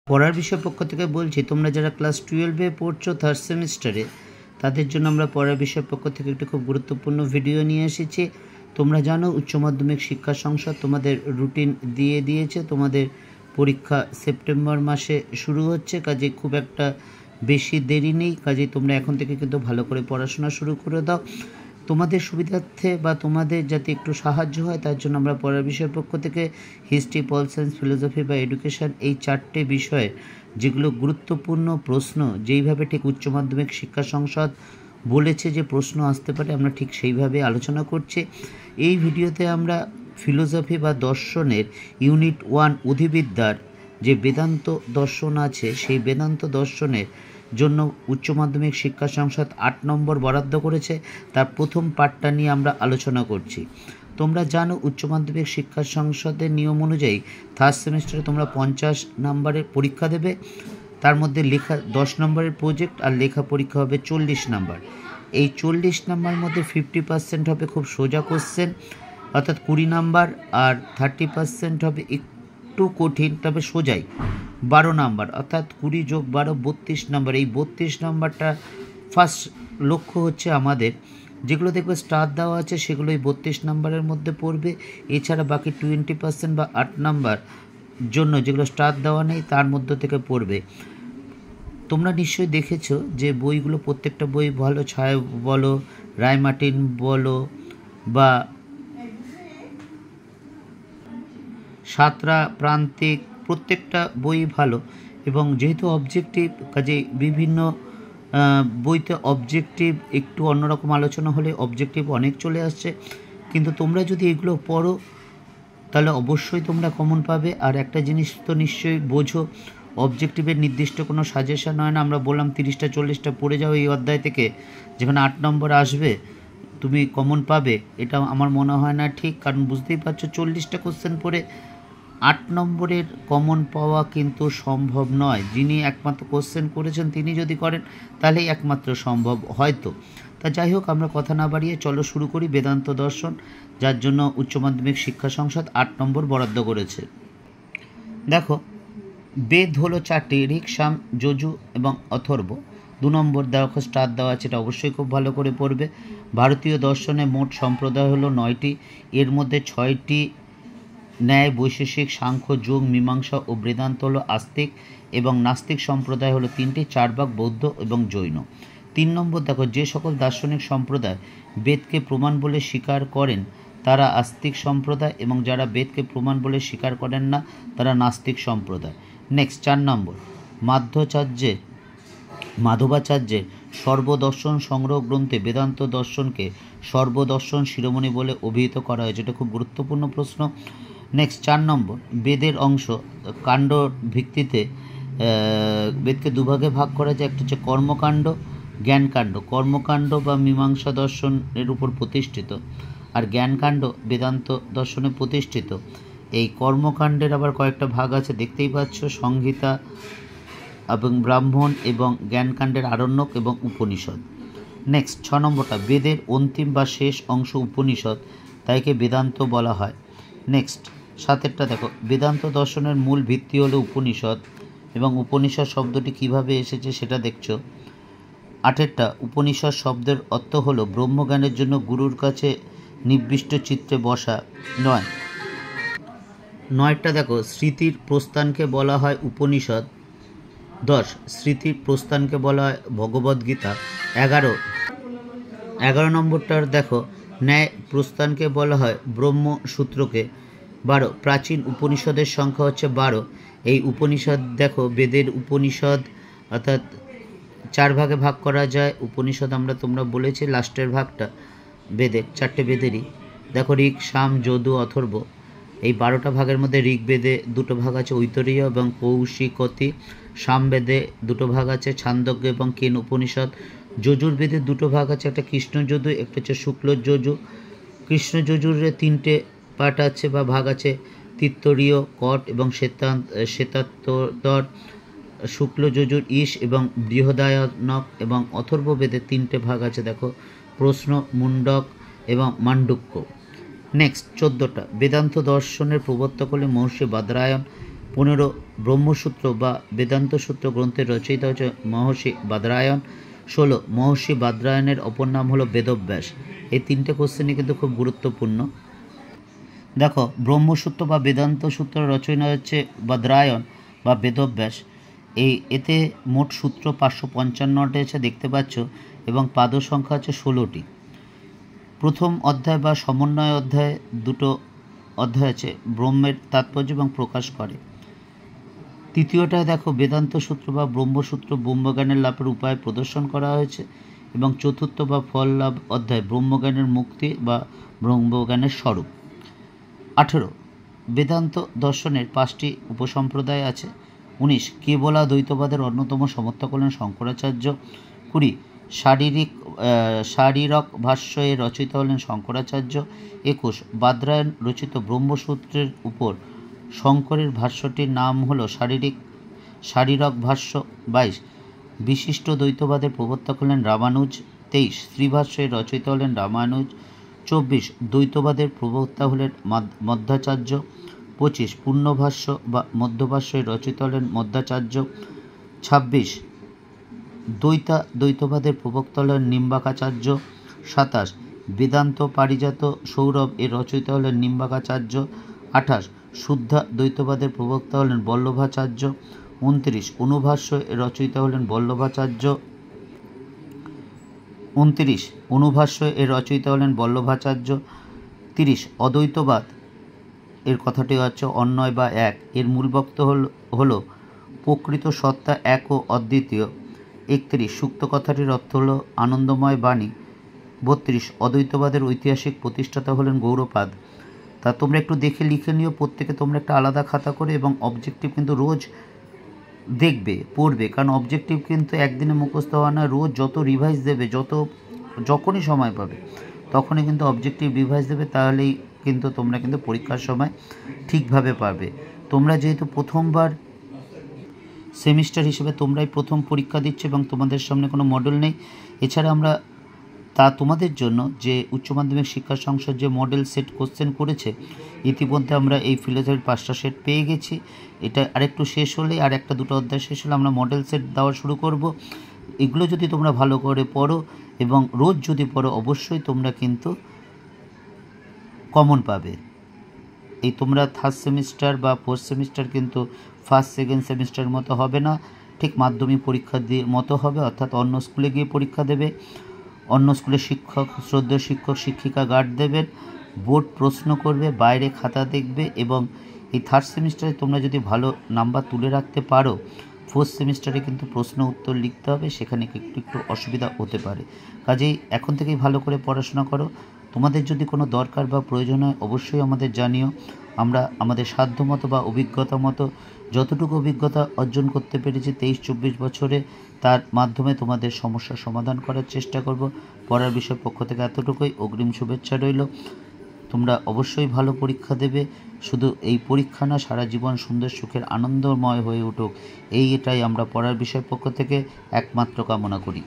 পড়ার বিষয় পক্ষ থেকে বলছি, তোমরা যারা ক্লাস 12-এ পড়ছো থার্ড সেমিস্টারে, তাদের জন্য আমরা পড়ার বিষয় পক্ষ থেকে একটি খুব গুরুত্বপূর্ণ ভিডিও নিয়ে এসেছি। তোমরা জানো উচ্চ মাধ্যমিক শিক্ষা সংসদ তোমাদের রুটিন দিয়ে দিয়েছে। তোমাদের পরীক্ষা সেপ্টেম্বর মাসে শুরু হচ্ছে, কাজে খুব একটা বেশি দেরি নেই। কাজে তোমরা এখন থেকে কিন্তু ভালো করে পড়াশোনা শুরু করে দাও। তোমাদের সুবিধার্থে বা তোমাদের যাতে একটু সাহায্য হয় তার জন্য আমরা পড়ার বিষয়ের পক্ষ থেকে হিস্ট্রি, পল সায়েন্স, ফিলোসফি বা এডুকেশন এই 4টে বিষয়ে যেগুলো গুরুত্বপূর্ণ প্রশ্ন, যেইভাবে ঠিক উচ্চ মাধ্যমিক শিক্ষা সংসদ বলেছে যে প্রশ্ন আসতে পারে, আমরা ঠিক সেইভাবে আলোচনা করছি। এই ভিডিওতে আমরা ফিলোসফি বা দর্শনের ইউনিট 1 অধিবিদ্যার যে বেদান্ত দর্শন আছে, সেই বেদান্ত দর্শনের জন্য উচ্চ মাধ্যমিক শিক্ষা সংসদ 8 নম্বর বরাদ্দ করেছে। তার প্রথম পার্টটা নিয়ে আমরা আলোচনা করছি। তোমরা জানো উচ্চ মাধ্যমিক শিক্ষা সংসদের নিয়ম অনুযায়ী থার্ড সেমিস্টারে তোমরা 50 নম্বরের পরীক্ষা দেবে। তার মধ্যে লেখা 10 নম্বরের প্রজেক্ট আর লেখা পরীক্ষা হবে 40 নম্বর। এই 40 নম্বরের মধ্যে 50% হবে খুব সোজা কোশ্চেন, অর্থাৎ 20 নম্বর, আর 30% হবে একটু কঠিন তবে সোজাই 12 নম্বর, অর্থাৎ 20 যোগ 12 32 নম্বর। এই 32 নম্বরটা ফার্স্ট লক্ষ্য হচ্ছে আমাদের, যেগুলো দেখবে স্টার দেওয়া আছে সেগুলো এই 32 নম্বরের মধ্যে পড়বে। এছাড়া বাকি 20% বা 8 নম্বর জন্য যেগুলো স্টার দেওয়া নেই তার মধ্য থেকে পড়বে। তোমরা নিশ্চয়ই দেখেছো যে বইগুলো, প্রত্যেকটা বই ভালো, ছায়া বলো, রায়মার্টিন বলো বা সাতরা, প্রান্তিক, প্রত্যেকটা বই ভালো। এবং যেহেতু অবজেক্টিভ, কাজে বিভিন্ন বইতে অবজেক্টিভ একটু অন্যরকম আলোচনা হলে অবজেক্টিভ অনেক চলে আসছে। কিন্তু তোমরা যদি এগুলো পড়ো তাহলে অবশ্যই তোমরা কমন পাবে। আর একটা জিনিস তো নিশ্চয়ই বোঝো, অবজেক্টিভের নির্দিষ্ট কোনো সাজেশন হয় না। আমরা বললাম 30টা 40টা পড়ে যাও এই অধ্যায় থেকে, যেখানে 8 নম্বর আসবে তুমি কমন পাবে, এটা আমার মনে হয় না ঠিক। কারণ বুঝতেই পারছো 40টা কোশ্চেন পড়ে 8 নম্বরের কমন পাওয়া কিন্তু সম্ভব নয়। যিনি একমাত্র কোশ্চেন করেছেন তিনি যদি করেন তাহলেই একমাত্র সম্ভব হয়তো। তা যাই হোক, আমরা কথা না বাড়িয়ে চলো শুরু করি বেদান্ত দর্শন, যার জন্য উচ্চ মাধ্যমিক শিক্ষা সংসদ 8 নম্বর বরাদ্দ করেছে। দেখো, বেদ হলো 4টি, ঋক, সাম, যজু এবং অথর্ব। 2 নম্বর দেখো স্টার দেওয়া আছে, এটা অবশ্যই খুব ভালো করে পড়বে। ভারতীয় দর্শনে মোট সম্প্রদায় হলো 9টি, এর মধ্যে 6টি ন্যায়, বৈশেষিক, সাংখ্য, যোগ, মীমাংসা ও বেদান্ত হলো আস্তিক, এবং নাস্তিক সম্প্রদায় হলো 3টি, চার্বাক, বৌদ্ধ এবং জৈন। 3 নম্বর দেখো, যে সকল দার্শনিক সম্প্রদায় বেদকে প্রমাণ বলে স্বীকার করেন তারা আস্তিক সম্প্রদায়, এবং যারা বেদকে প্রমাণ বলে স্বীকার করেন না তারা নাস্তিক সম্প্রদায়। নেক্সট 4 নম্বর, মাধবাচার্যের সর্বদর্শন সংগ্রহ গ্রন্থে বেদান্ত দর্শনকে সর্বদর্শন শিরোমণি বলে অভিহিত করা হয়েছে। এটা খুব গুরুত্বপূর্ণ প্রশ্ন। নেক্সট 4 নম্বর, বেদের অংশ কাণ্ড ভিত্তিতে বেদকে দুভাগে ভাগ করা যায়। একটা হচ্ছে কর্মকাণ্ড, জ্ঞানকাণ্ড। কর্মকাণ্ড বা মীমাংসা দর্শনের উপর প্রতিষ্ঠিত, আর জ্ঞানকাণ্ড বেদান্ত দর্শনে প্রতিষ্ঠিত। এই কর্মকাণ্ডের আবার কয়েকটা ভাগ আছে, দেখতেই পাচ্ছ, সংহিতা এবং ব্রাহ্মণ, এবং জ্ঞানকাণ্ডের আরণ্যক এবং উপনিষদ। নেক্সট 6 নম্বরটা, বেদের অন্তিম বা শেষ অংশ উপনিষদ, তাইকে বেদান্ত বলা হয়। নেক্সট 7এরটা দেখো, বেদান্ত দর্শনের মূল ভিত্তি হলো উপনিষদ, এবং উপনিষদ শব্দটি কিভাবে এসেছে সেটা দেখছো। 8এরটা, উপনিষদ শব্দের অর্থ হলো ব্রহ্মজ্ঞানের জন্য গুরুর কাছে নির্দিষ্ট চিত্রে বসা। 9টা দেখো, স্মৃতির প্রস্থানকে বলা হয় উপনিষদ। 10, স্মৃতির প্রস্থানকে বলা হয় ভগবদ্গীতা। 11 নম্বরটার দেখো, ন্যায় প্রস্থানকে বলা হয় ব্রহ্মসূত্রকে। 12, প্রাচীন উপনিষদের সংখ্যা হচ্ছে 12। এই উপনিষদ দেখো, বেদের উপনিষদ অর্থাৎ 4 ভাগে ভাগ করা যায় উপনিষদ, তোমরা বলেছি লাস্টের ভাগটা বেদের, 4টে বেদেরই। দেখো, ঋক, সাম, যদু, অথর্ব, এই 12টা ভাগের মধ্যে ঋগ্বেদে 2টো ভাগ আছে, ঐতরেয় এবং কৌশিকতি। সামবেদে 2টো ভাগ আছে, ছান্দোগ্য এবং কেন উপনিষদ। যজুর্বেদে 2টো ভাগ আছে, একটা কৃষ্ণ যজু, একটা হচ্ছে শুক্ল যজু। কৃষ্ণ যজুর 3টে পার্ট আছে বা ভাগ আছে, তিত্তরীয়, কট এবং শ্বেতাত্তর। শুক্ল যজুর ঈশ এবং বৃহদায়নক। এবং অথর্ব বেদের 3টে ভাগ আছে, দেখো, প্রশ্ন, মুন্ডক এবং মান্ডুক্য। নেক্সট 14টা, বেদান্ত দর্শনের প্রবর্তক হলেন মহর্ষি বাদরায়ণ। 15 ব্রহ্মসূত্র বা বেদান্ত সূত্র গ্রন্থের রচয়িতা হচ্ছে মহর্ষি বাদরায়ণ। 16 মহর্ষি বাদরায়ণের অপর নাম হলো বেদব্যাস। এই 3টে কোশ্চেনই কিন্তু খুব গুরুত্বপূর্ণ। দেখো, ব্রহ্মসূত্র বা বেদান্ত সূত্র রচনা হচ্ছে বাদরায়ণ বা বেদব্যাস। এতে মোট সূত্র 555টি আছে, দেখতে পাচ্ছ, এবং পাদ সংখ্যা হচ্ছে 16টি। প্রথম অধ্যায় বা সমন্বয় অধ্যায়, দুটো অধ্যায় আছে, ব্রহ্মের তাৎপর্য এবং প্রকাশ করে। তৃতীয়টায় দেখো বেদান্ত সূত্র বা ব্রহ্মসূত্র ব্রহ্মজ্ঞানের লাভের উপায় প্রদর্শন করা হয়েছে। এবং চতুর্থ বা ফল লাভ অধ্যায় ব্রহ্মজ্ঞানের মুক্তি বা ব্রহ্মজ্ঞানের স্বরূপ। 18 বেদান্ত দর্শনের 5টি উপসম্প্রদায় আছে। 19 কেবলাদ্বৈতবাদের অন্যতম সমর্থক হলেন শঙ্করাচার্য। 20 শারীরক ভাষ্য এর রচয়িতা হলেন শঙ্করাচার্য। 21 বাদরায়ণ রচিত ব্রহ্মসূত্রের উপর শঙ্করের ভাষ্যটির নাম হল শারীরক ভাষ্য। 22 বিশিষ্ট দ্বৈতবাদের প্রবর্তক হলেন রামানুজ। 23 শ্রীভাষ্য এর রচয়িতা হলেন রামানুজ। 24 দ্বৈতবাদের প্রবক্তা হলেন মধ্বাচার্য। 25 পূর্ণভাষ্য বা মধ্যভাষ্য এর রচয়িতা হলেন মধ্বাচার্য। 26 দ্বৈতবাদের প্রবক্তা হলেন নিম্বাকাচার্য। 27 বেদান্ত পারিজাত সৌরভ এর রচয়িতা হলেন নিম্বাকাচার্য। 28 শুদ্ধা দ্বৈতবাদের প্রবক্তা হলেন বল্লভাচার্য। 29 অনুভাষ্য এর রচয়িতা হলেন বল্লভাচার্য। 30 অদ্বৈতবাদ এর কথাটি হচ্ছে অন্বয় বা এক। এর মূল বক্তব্য হল প্রকৃত সত্তা এক ও অদ্বিতীয়। 31 সূক্ত কথাটির অর্থ হল আনন্দময় বাণী। 32 অদ্বৈতবাদের ঐতিহাসিক প্রতিষ্ঠাতা হলেন গৌড়পাদ। তা তোমরা একটু দেখে লিখে নিও, প্রত্যেকে তোমরা একটা আলাদা খাতা করে, এবং অবজেক্টিভ কিন্তু রোজ দেখবে, পড়বে, কারণ অবজেক্টিভ কিন্তু একদিনে মুখস্থ হয় না। রোজ যত রিভাইজ দেবে, যখনই সময় পাবে তখনই কিন্তু অবজেক্টিভ রিভাইজ দেবে, তাহলেই কিন্তু তোমরা কিন্তু পরীক্ষার সময় ঠিকভাবে পারবে। তোমরা যেহেতু প্রথমবার সেমিস্টার হিসেবে তোমরাই প্রথম পরীক্ষা দিচ্ছ এবং তোমাদের সামনে কোনো মডেল নেই, এছাড়া আমরা তোমাদের জন্য যে উচ্চ মাধ্যমিক শিক্ষা সংসদ যে মডেল সেট কোশ্চেন করেছে, ইতিমধ্যে আমরা এই ফিলোসফির 5টা সেট পেয়ে গেছি। এটা আরেকটু শেষ হলে, আর একটা দুটো অধ্যায় শেষ হলে আমরা মডেল সেট দেওয়া শুরু করব। এগুলো যদি তোমরা ভালো করে পড়ো এবং রোজ যদি পড়ো, অবশ্যই তোমরা কিন্তু কমন পাবে। এই তোমরা থার্ড সেমিস্টার বা ফোর্থ সেমিস্টার কিন্তু ফার্স্ট সেকেন্ড সেমিস্টারের মতো হবে না, ঠিক মাধ্যমিক পরীক্ষা দিয়ে মতো হবে, অর্থাৎ অন্য স্কুলে গিয়ে পরীক্ষা দেবে, অন্য স্কুলের শ্রদ্ধেয় শিক্ষক শিক্ষিকা গার্ড দেবেন, বোর্ড প্রশ্ন করবে, বাইরে খাতা দেখবে, এবং এই থার্ড সেমিস্টারে তোমরা যদি ভালো নাম্বার তুলে রাখতে পারো, ফোর্থ সেমিস্টারে কিন্তু প্রশ্ন উত্তর লিখতে হবে, সেখানে একটু অসুবিধা হতে পারে। কাজেই এখন থেকেই ভালো করে পড়াশোনা করো। তোমাদের যদি কোনো দরকার বা প্রয়োজন হয় অবশ্যই আমাদের জানিও। আমরা আমাদের সাধ্যমতো বা অভিজ্ঞতা মতো যতটুকু অভিজ্ঞতা অর্জন করতে পেরেছি 23-24 বছরে, তার মাধ্যমে তোমাদের সমস্যার সমাধান করার চেষ্টা করব। পড়ার বিষয় পক্ষ থেকে এতটুকুই, অগ্রিম শুভেচ্ছা রইল। তোমরা অবশ্যই ভালো পরীক্ষা দেবে। শুধু এই পরীক্ষা না, সারা জীবন সুন্দর সুখের আনন্দময় হয়ে উঠুক, এটাই আমরা পড়ার বিষয় পক্ষ থেকে একমাত্র কামনা করি।